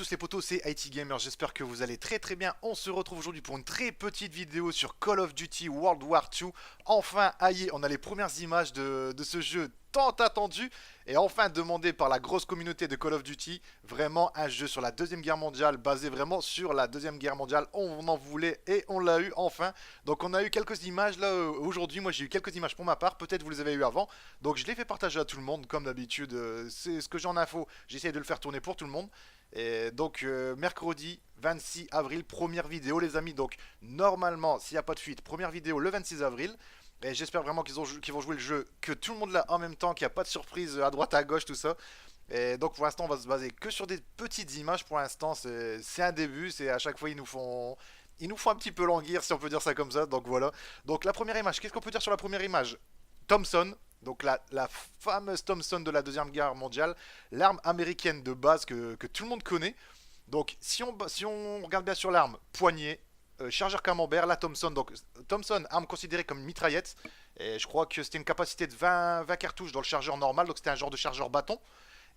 tous les potos, c'est IT Gamer, j'espère que vous allez très très bien. On se retrouve aujourd'hui pour une très petite vidéo sur Call of Duty World War II. Enfin, aïe, on a les premières images de ce jeu tant attendu et enfin demandé par la grosse communauté de Call of Duty. Vraiment un jeu sur la Deuxième Guerre mondiale, basé vraiment sur la Deuxième Guerre mondiale. On en voulait et on l'a eu enfin. Donc on a eu quelques images là aujourd'hui, moi j'ai eu quelques images pour ma part, peut-être vous les avez eu avant. Donc je les fais partager à tout le monde comme d'habitude. C'est ce que j'ai en info, j'essaie de le faire tourner pour tout le monde. Et donc mercredi 26 avril, première vidéo les amis. Donc normalement, s'il n'y a pas de fuite, première vidéo le 26 avril. Et j'espère vraiment qu'ils vont jouer le jeu, que tout le monde l'a en même temps, qu'il n'y a pas de surprise à droite à gauche, tout ça. Et donc pour l'instant, on va se baser que sur des petites images. Pour l'instant, c'est un début. C'est à chaque fois ils nous font un petit peu languir, si on peut dire ça comme ça. Donc voilà. Donc la première image, qu'est-ce qu'on peut dire sur la première image? Thompson, donc la fameuse Thompson de la Deuxième Guerre mondiale, l'arme américaine de base que tout le monde connaît. Donc si on regarde bien sur l'arme, poignée, chargeur camembert, la Thompson, donc Thompson, arme considérée comme une mitraillette. Et je crois que c'était une capacité de 20 cartouches dans le chargeur normal, donc c'était un genre de chargeur bâton.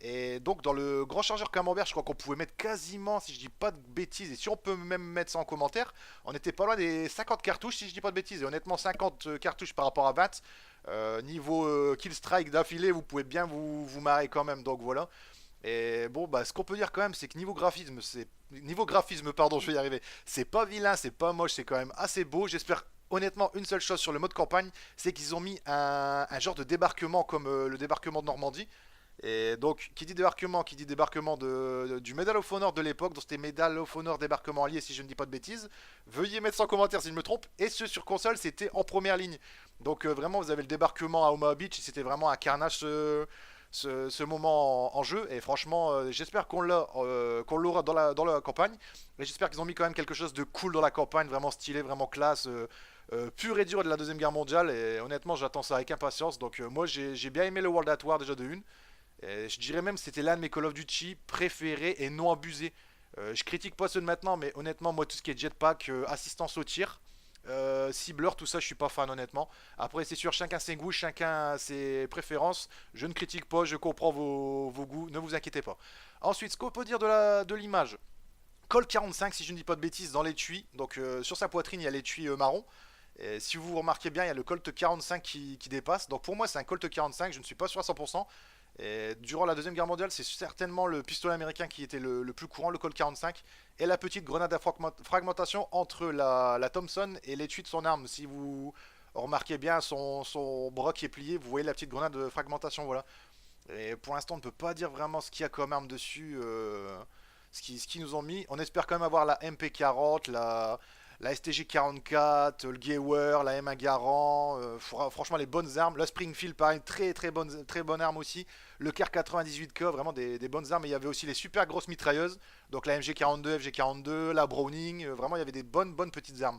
Et donc dans le grand chargeur camembert, je crois qu'on pouvait mettre quasiment, si je dis pas de bêtises, et si on peut même mettre ça en commentaire, on était pas loin des 50 cartouches si je dis pas de bêtises. Et honnêtement, 50 cartouches par rapport à 20, niveau kill strike d'affilée, vous pouvez bien vous marrer quand même. Donc voilà. Et bon, bah, ce qu'on peut dire quand même, c'est que niveau graphisme, pardon, je vais y arriver. C'est pas vilain, c'est pas moche, c'est quand même assez beau. J'espère honnêtement une seule chose sur le mode campagne, c'est qu'ils ont mis un genre de débarquement comme le débarquement de Normandie. Et donc, qui dit débarquement du Medal of Honor de l'époque, donc c'était Medal of Honor débarquement allié, si je ne dis pas de bêtises. Veuillez mettre ça en commentaire si je me trompe. Et ce sur console, c'était en première ligne. Donc, vraiment, vous avez le débarquement à Omaha Beach, et c'était vraiment un carnage ce moment en jeu. Et franchement, j'espère qu'on l'aura dans la campagne. Et j'espère qu'ils ont mis quand même quelque chose de cool dans la campagne, vraiment stylé, vraiment classe. Pur et dur de la Deuxième Guerre mondiale. Et honnêtement, j'attends ça avec impatience. Donc, moi, j'ai bien aimé le World at War déjà de une. Et je dirais même que c'était l'un de mes Call of Duty préférés et non abusés. Je critique pas ceux de maintenant, mais honnêtement, moi, tout ce qui est jetpack, assistance au tir, cibleur, tout ça, je suis pas fan, honnêtement. Après, c'est sûr, chacun ses goûts, chacun ses préférences. Je ne critique pas, je comprends vos goûts, ne vous inquiétez pas. Ensuite, ce qu'on peut dire de l'image. Colt 45, si je ne dis pas de bêtises, dans l'étui. Donc, sur sa poitrine, il y a l'étui marron. Et si vous remarquez bien, il y a le Colt 45 qui dépasse. Donc, pour moi, c'est un Colt 45, je ne suis pas sûr à 100%. Et durant la Deuxième Guerre mondiale, c'est certainement le pistolet américain qui était le plus courant, le Colt 45, et la petite grenade à fragmentation entre la Thompson et l'étui de son arme. Si vous remarquez bien son bras qui est plié, vous voyez la petite grenade de fragmentation, voilà. Et pour l'instant, on ne peut pas dire vraiment ce qu'il y a comme arme dessus, ce qu'ils nous ont mis. On espère quand même avoir la MP40, la STG-44, le Gewehr, la M1 Garand, franchement les bonnes armes. La Springfield, pareil, très bonne arme aussi. Le Kar 98K, vraiment des bonnes armes. Et il y avait aussi les super grosses mitrailleuses, donc la MG42, FG42, la Browning. Vraiment, il y avait des bonnes petites armes.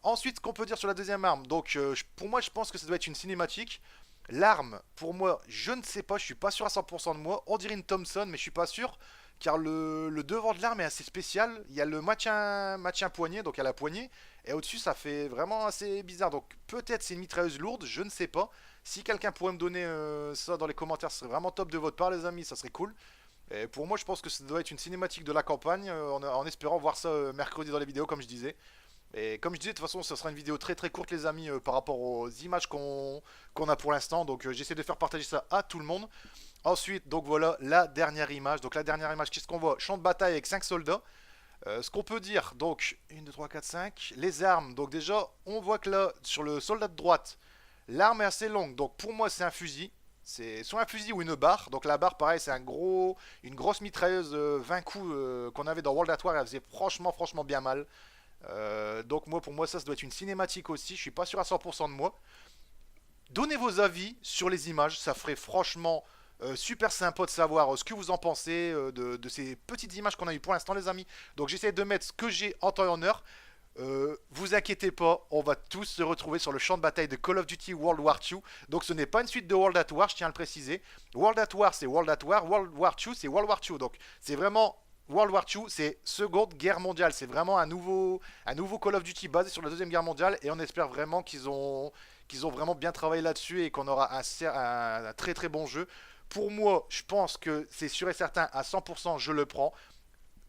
Ensuite, ce qu'on peut dire sur la deuxième arme, donc pour moi, je pense que ça doit être une cinématique. L'arme, pour moi, je ne sais pas, je suis pas sûr à 100% de moi. On dirait une Thompson, mais je suis pas sûr. Car le devant de l'arme est assez spécial. Il y a le maintien poignet, donc à la poignée. Et au-dessus, ça fait vraiment assez bizarre. Donc peut-être c'est une mitrailleuse lourde, je ne sais pas. Si quelqu'un pourrait me donner ça dans les commentaires, ce serait vraiment top de votre part, les amis, ça serait cool. Et pour moi, je pense que ça doit être une cinématique de la campagne, en espérant voir ça mercredi dans les vidéos, comme je disais. Et comme je disais, de toute façon, ce sera une vidéo très courte, les amis, par rapport aux images qu'on a pour l'instant. Donc j'essaie de faire partager ça à tout le monde. Ensuite, donc voilà la dernière image. Donc la dernière image, qu'est-ce qu'on voit? Champ de bataille avec 5 soldats. Ce qu'on peut dire, donc 1, 2, 3, 4, 5. Les armes, donc déjà, on voit que là, sur le soldat de droite, l'arme est assez longue. Donc pour moi, c'est un fusil. C'est soit un fusil ou une barre. Donc la barre, pareil, c'est une grosse mitrailleuse 20 coups qu'on avait dans World at War. Elle faisait franchement bien mal. Donc moi, pour moi, ça doit être une cinématique aussi. Je suis pas sûr à 100% de moi. Donnez vos avis sur les images. Ça ferait franchement super sympa de savoir ce que vous en pensez de ces petites images qu'on a eues pour l'instant, les amis. Donc j'essaie de mettre ce que j'ai en temps et en heure. Vous inquiétez pas, on va tous se retrouver sur le champ de bataille de Call of Duty World War II. Donc ce n'est pas une suite de World at War, je tiens à le préciser. World at War, c'est World at War. World War II, c'est World War II. Donc c'est vraiment World War II, c'est Seconde Guerre mondiale. C'est vraiment un nouveau Call of Duty basé sur la Deuxième Guerre mondiale. Et on espère vraiment qu'ils ont vraiment bien travaillé là-dessus et qu'on aura un très bon jeu. Pour moi, je pense que c'est sûr et certain, à 100%, je le prends.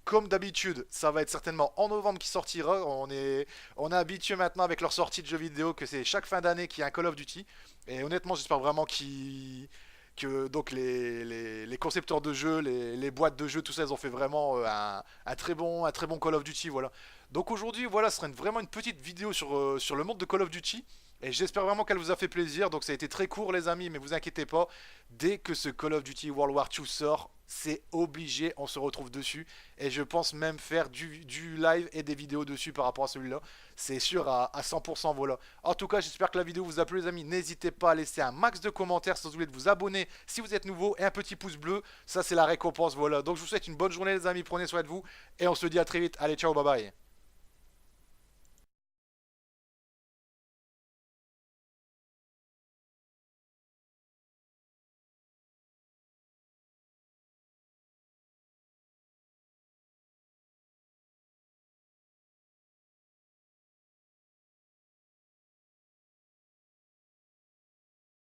Comme d'habitude, ça va être certainement en novembre qui sortira. On est habitué maintenant avec leur sortie de jeux vidéo que c'est chaque fin d'année qu'il y a un Call of Duty. Et honnêtement, j'espère vraiment que donc les concepteurs de jeux, les boîtes de jeux, tout ça, ils ont fait vraiment un très bon Call of Duty, voilà. Donc aujourd'hui, voilà, ce sera vraiment une petite vidéo sur le monde de Call of Duty. Et j'espère vraiment qu'elle vous a fait plaisir. Donc ça a été très court les amis, mais vous inquiétez pas. Dès que ce Call of Duty World War II sort, c'est obligé, on se retrouve dessus. Et je pense même faire du live et des vidéos dessus par rapport à celui-là. C'est sûr à 100%, voilà. En tout cas, j'espère que la vidéo vous a plu les amis. N'hésitez pas à laisser un max de commentaires sans oublier de vous abonner si vous êtes nouveau. Et un petit pouce bleu, ça c'est la récompense, voilà. Donc je vous souhaite une bonne journée les amis, prenez soin de vous. Et on se dit à très vite. Allez, ciao, bye bye.